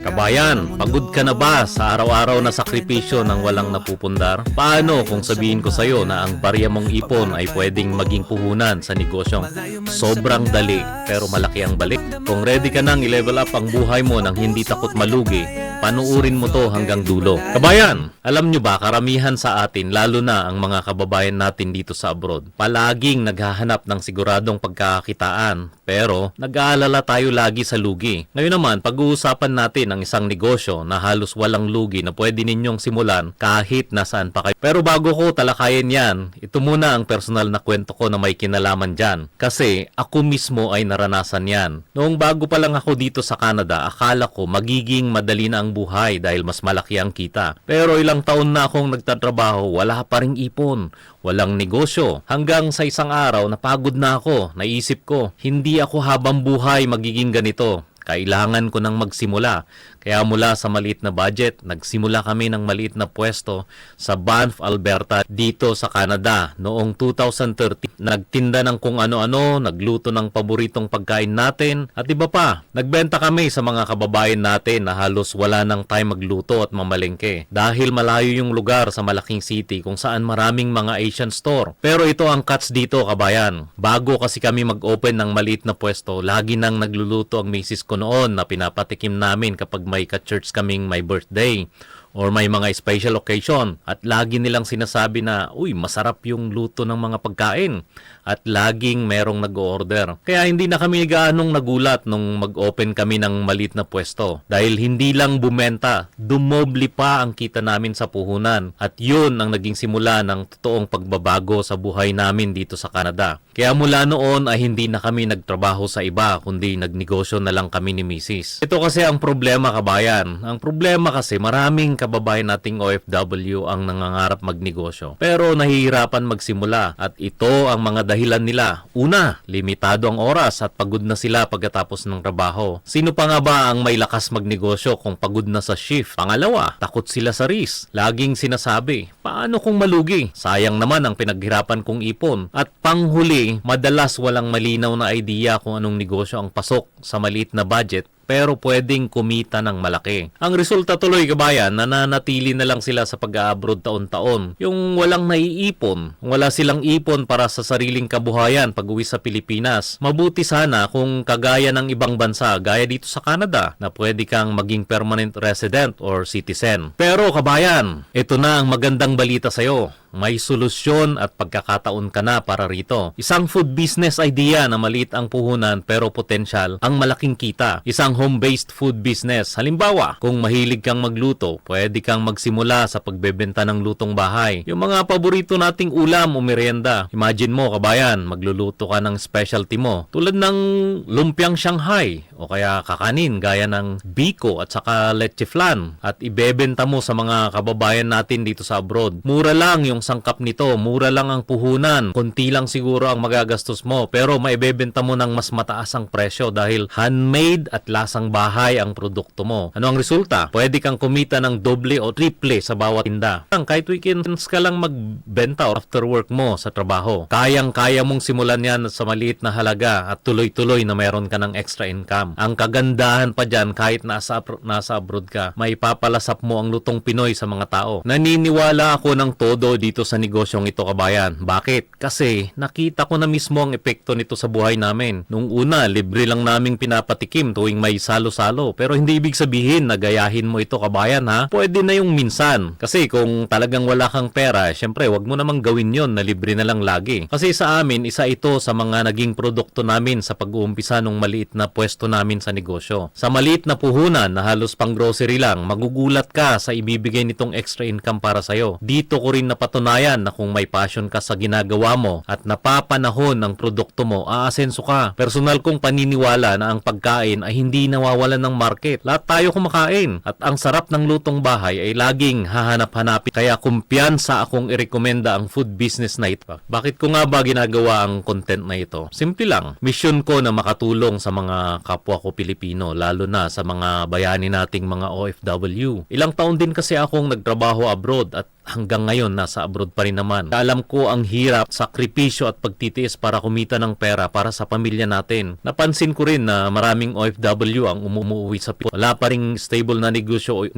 Kabayan, pagod ka na ba sa araw-araw na sakripisyo ng walang napupundar? Paano kung sabihin ko sa'yo na ang barya mong ipon ay pwedeng maging puhunan sa negosyong sobrang dali pero malaki ang balik? Kung ready ka nang i-level up ang buhay mo nang hindi takot malugi, panuurin mo to hanggang dulo. Kabayan, alam nyo ba karamihan sa atin, lalo na ang mga kababayan natin dito sa abroad, palaging naghahanap ng siguradong pagkakakitaan pero nag-aalala tayo lagi sa lugi. Ngayon naman, pag-uusapan natin ang isang negosyo na halos walang lugi na pwede ninyong simulan kahit nasaan pa kayo. Pero bago ko talakayin yan, ito muna ang personal na kwento ko na may kinalaman dyan. Kasi ako mismo ay naranasan yan. Noong bago pa lang ako dito sa Canada, akala ko magiging madali na ang buhay dahil mas malaki ang kita. Pero ilang taon na akong nagtatrabaho, wala pa ring ipon. Walang negosyo. Hanggang sa isang araw, napagod na ako. Naisip ko, hindi ako habang buhay magiging ganito. Kailangan ko nang magsimula. Kaya mula sa maliit na budget, nagsimula kami ng maliit na pwesto sa Banff, Alberta, dito sa Canada. Noong 2013, nagtinda ng kung ano-ano, nagluto ng paboritong pagkain natin, at iba pa. Nagbenta kami sa mga kababayan natin na halos wala nang time magluto at mamalengke. Dahil malayo yung lugar sa malaking city kung saan maraming mga Asian store. Pero ito ang catch dito, kabayan. Bago kasi kami mag-open ng maliit na pwesto, lagi nang nagluluto ang misis ko noon na pinapatikim namin kapag may ka-church kaming may birthday or may mga special occasion, at lagi nilang sinasabi na, uy, masarap yung luto ng mga pagkain, at laging merong nag-order. Kaya hindi na kami gaanong nagulat nung mag-open kami ng maliit na pwesto. Dahil hindi lang bumenta, dumobli pa ang kita namin sa puhunan. At yun ang naging simula ng totoong pagbabago sa buhay namin dito sa Canada. Kaya mula noon ay hindi na kami nagtrabaho sa iba, kundi nagnegosyo na lang kami ni Mrs. Ito kasi ang problema, kabayan. Ang problema kasi maraming kababayan nating OFW ang nangangarap magnegosyo, pero nahihirapan magsimula, at ito ang mga dahilan nila. Una, limitado ang oras at pagod na sila pagkatapos ng trabaho. Sino pa nga ba ang may lakas magnegosyo kung pagod na sa shift? Pangalawa, takot sila sa risk. Laging sinasabi, paano kung malugi? Sayang naman ang pinaghirapan kong ipon. At panghuli, madalas walang malinaw na idea kung anong negosyo ang pasok sa maliit na budget pero pwedeng kumita ng malaki. Ang resulta tuloy, kabayan, nananatili na lang sila sa pag-a-abroad taon-taon. Yung walang naiipon, wala silang ipon para sa sariling kabuhayan pag uwi sa Pilipinas. Mabuti sana kung kagaya ng ibang bansa, gaya dito sa Canada, na pwede kang maging permanent resident or citizen. Pero kabayan, ito na ang magandang balita sa'yo. May solusyon at pagkakataon ka na para rito. Isang food business idea na maliit ang puhunan pero potensyal ang malaking kita. Isang home-based food business. Halimbawa, kung mahilig kang magluto, pwede kang magsimula sa pagbebenta ng lutong bahay. Yung mga paborito nating ulam o merienda. Imagine mo, kabayan, magluluto ka ng specialty mo. Tulad ng lumpiang Shanghai o kaya kakanin gaya ng biko at saka leche flan. At ibebenta mo sa mga kababayan natin dito sa abroad. Mura lang yung sangkap nito, mura lang ang puhunan, konti lang siguro ang magagastos mo, pero maibebenta mo ng mas mataas ang presyo dahil handmade at lasang bahay ang produkto mo. Ano ang resulta? Pwede kang kumita ng doble o triple sa bawat tinda. Kahit weekends ka lang magbenta or after work mo sa trabaho. Kayang-kaya mong simulan yan sa maliit na halaga at tuloy-tuloy na meron ka ng extra income. Ang kagandahan pa dyan, kahit nasa abroad ka, may papalasap mo ang lutong Pinoy sa mga tao. Naniniwala ako ng todo dito sa negosyong ito, kabayan. Bakit? Kasi nakita ko na mismo ang epekto nito sa buhay namin. Nung una, libre lang naming pinapatikim tuwing may salo-salo. Pero hindi ibig sabihin na gayahin mo ito, kabayan, ha? Pwede na yung minsan. Kasi kung talagang wala kang pera, syempre, wag mo namang gawin yon na libre na lang lagi. Kasi sa amin, isa ito sa mga naging produkto namin sa pag-uumpisa nung maliit na pwesto namin sa negosyo. Sa maliit na puhunan na halos pang grocery lang, magugulat ka sa ibibigay nitong extra income para sa'yo. Dito ko rin napatunayan na kung may passion ka sa ginagawa mo at napapanahon ang produkto mo, aasenso ka. Personal kong paniniwala na ang pagkain ay hindi nawawalan ng market. Lahat tayo kumakain. At ang sarap ng lutong bahay ay laging hahanap-hanapin. Kaya kumpiyansa akong irekomenda ang food business na ito. Bakit ko nga ba ginagawa ang content na ito? Simple lang. Mission ko na makatulong sa mga kapwa ko Pilipino, lalo na sa mga bayani nating mga OFW. Ilang taon din kasi akong nagtrabaho abroad at hanggang ngayon nasa abroad pa rin naman. Alam ko ang hirap, sakripisyo at pagtitiis para kumita ng pera para sa pamilya natin. Napansin ko rin na maraming OFW ang umuwi sa Pilipinas. Wala pa ring stable na negosyo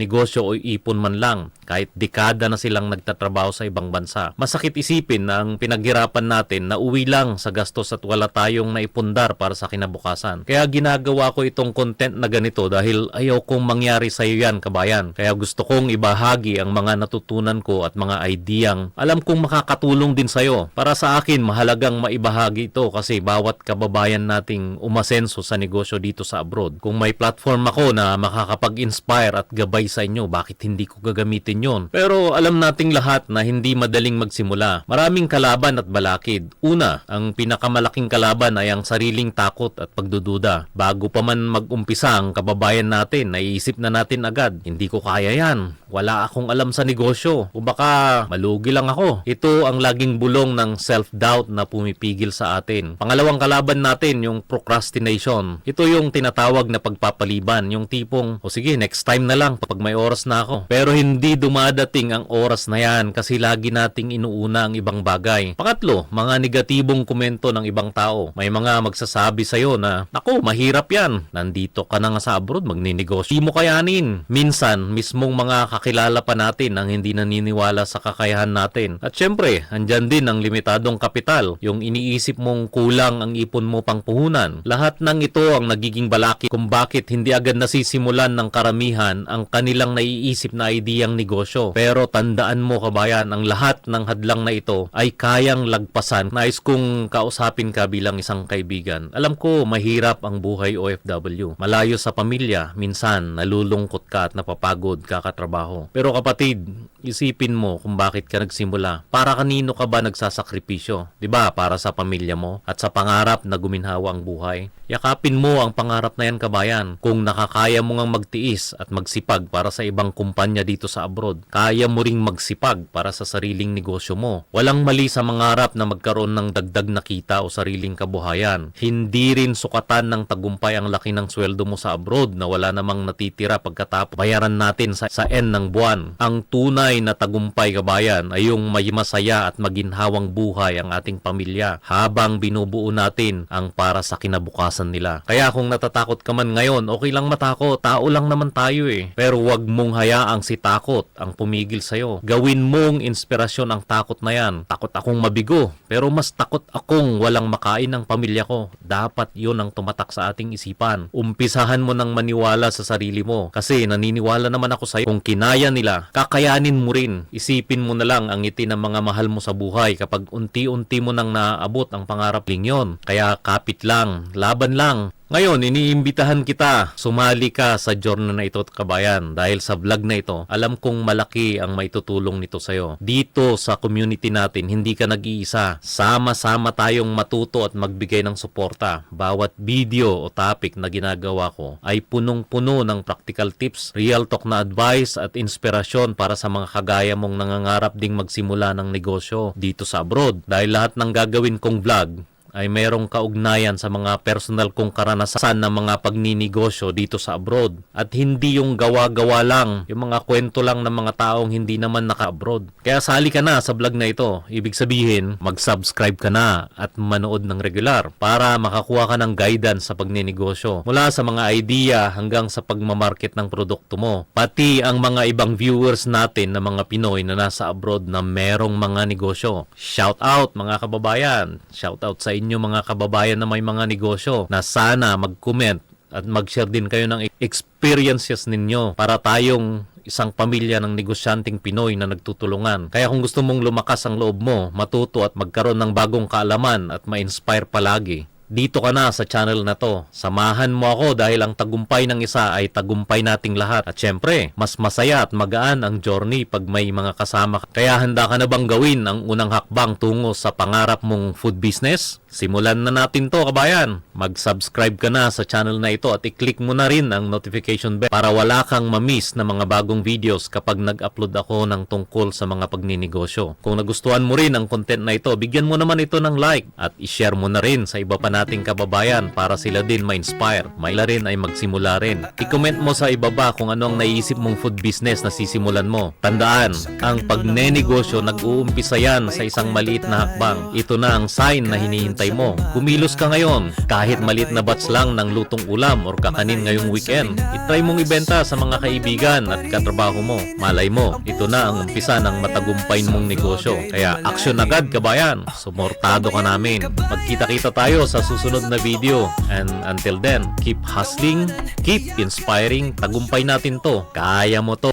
o ipon man lang. Kahit dekada na silang nagtatrabaho sa ibang bansa. Masakit isipin na ang pinaghirapan natin na uwi lang sa gastos at wala tayong naipundar para sa kinabukasan. Kaya ginagawa ko itong content na ganito dahil ayaw kong mangyari sa iyo yan, kabayan. Kaya gusto kong ibahagi ang mga natutunan ko at mga ideyang alam kong makakatulong din sa iyo. Para sa akin, mahalagang maibahagi ito kasi bawat kababayan nating umasenso sa negosyo dito sa abroad. Kung may platform ako na makakapag-inspire at gabay sa inyo, bakit hindi ko gagamitin yon? Pero alam nating lahat na hindi madaling magsimula. Maraming kalaban at balakid. Una, ang pinakamalaking kalaban ay ang sariling takot at pagdududa. Bago pa man mag-umpisa ang kababayan natin, naiisip na natin agad, hindi ko kaya yan. Wala akong alam sa negosyo. O baka malugi lang ako. Ito ang laging bulong ng self-doubt na pumipigil sa atin. Pangalawang kalaban natin, yung procrastination. Ito yung tinatawag na pagpapaliban. Yung tipong, o sige, next time na lang pag may oras na ako. Pero hindi dumadating ang oras na yan kasi lagi nating inuuna ang ibang bagay. Pangatlo, mga negatibong komento ng ibang tao. May mga magsasabi sa'yo na, naku, mahirap yan. Nandito ka na nga sa abroad, magninegosyo. Hindi mo kayanin. Minsan, mismong mga kakilala pa natin ang hindi naniniwala sa kakayahan natin. At syempre, andyan din ang limitadong kapital. Yung iniisip mong kulang ang ipon mo pang puhunan. Lahat ng ito ang nagiging balaki kung bakit hindi agad nasisimulan ng karamihan ang kanilang naiisip na ideyang negosyo. Pero tandaan mo, kabayan, ang lahat ng hadlang na ito ay kayang lagpasan. Nais kong kausapin ka bilang isang kaibigan. Alam ko, mahirap ang buhay OFW. Malayo sa pamilya, minsan nalulungkot ka at napapagod kakatrabaho. Pero kapatid, isipin mo kung bakit ka nagsimula. Para kanino ka ba nagsasakripisyo? 'Di ba? Para sa pamilya mo at sa pangarap na guminhawa ang buhay. Yakapin mo ang pangarap na yan, kabayan. Kung nakakaya mo ngang magtiis at magsipag para sa ibang kumpanya dito sa abroad, kaya mo ring magsipag para sa sariling negosyo mo. Walang mali sa mangarap na magkaroon ng dagdag na kita o sariling kabuhayan. Hindi rin sukatan ng tagumpay ang laki ng sweldo mo sa abroad na wala namang natitira pagkatapos bayaran natin sa end ng buwan. Ang tunay na tagumpay, kabayan, ay yung may masaya at maginhawang buhay ang ating pamilya habang binubuo natin ang para sa kinabukasan nila. Kaya kung natatakot ka man ngayon, okay lang matakot. Tao lang naman tayo eh. Pero wag mong hayaang si takot ang pumigil sa'yo. Gawin mong inspirasyon ang takot na yan. Takot akong mabigo, pero mas takot akong walang makain ng pamilya ko. Dapat yun ang tumatak sa ating isipan. Umpisahan mo nang maniwala sa sarili mo. Kasi naniniwala naman ako sa'yo. Kung kinaya nila, kakayanin mo rin. Isipin mo na lang ang ngiti ng mga mahal mo sa buhay kapag unti-unti mo nang naabot ang pangarap ling yon. Kaya kapit lang, laban lang. Ngayon, iniimbitahan kita, sumali ka sa journey na ito, kabayan. Dahil sa vlog na ito, alam kong malaki ang maitutulong nito sa'yo. Dito sa community natin, hindi ka nag-iisa. Sama-sama tayong matuto at magbigay ng suporta. Bawat video o topic na ginagawa ko ay punong-puno ng practical tips, real talk na advice at inspirasyon para sa mga kagaya mong nangangarap ding magsimula ng negosyo dito sa abroad. Dahil lahat ng gagawin kong vlog ay merong kaugnayan sa mga personal kong karanasan ng mga pagninegosyo dito sa abroad. At hindi yung gawa-gawa lang, yung mga kwento lang ng mga taong hindi naman naka-abroad. Kaya sali ka na sa vlog na ito. Ibig sabihin, mag-subscribe ka na at manood ng regular para makakuha ka ng guidance sa pagninegosyo. Mula sa mga idea hanggang sa pagmamarket ng produkto mo. Pati ang mga ibang viewers natin na mga Pinoy na nasa abroad na merong mga negosyo. Shout out mga kababayan. Shout out sa inyo mga kababayan na may mga negosyo na sana mag-comment at mag-share din kayo ng experiences ninyo para tayong isang pamilya ng negosyanteng Pinoy na nagtutulungan. Kaya kung gusto mong lumakas ang loob mo, matuto at magkaroon ng bagong kaalaman at ma-inspire palagi, dito ka na sa channel na to. Samahan mo ako dahil ang tagumpay ng isa ay tagumpay nating lahat. At syempre, mas masaya at magaan ang journey pag may mga kasama ka. Kaya handa ka na bang gawin ang unang hakbang tungo sa pangarap mong food business? Simulan na natin to, kabayan. Mag-subscribe ka na sa channel na ito at i-click mo na rin ang notification bell para wala kang ma-miss na mga bagong videos kapag nag-upload ako ng tungkol sa mga pagninegosyo. Kung nagustuhan mo rin ang content na ito, bigyan mo naman ito ng like at i-share mo na rin sa iba pa nating kababayan para sila din ma-inspire. Maila rin ay magsimula rin. I-comment mo sa ibaba kung ano ang naiisip mong food business na sisimulan mo. Tandaan, ang pagnenegosyo nag-uumpisa yan sa isang maliit na hakbang. Ito na ang sign na hinihintay mo. Kumilos ka ngayon. Kahit maliit na batch lang ng lutong ulam or kakanin ngayong weekend, itry mong ibenta sa mga kaibigan at katrabaho mo. Malay mo, ito na ang umpisa ng matagumpay mong negosyo. Kaya action agad, kabayan. Suportado ka namin. Magkita-kita tayo sa susunod na video. And until then, keep hustling, keep inspiring. Tagumpay natin to. Kaya mo to.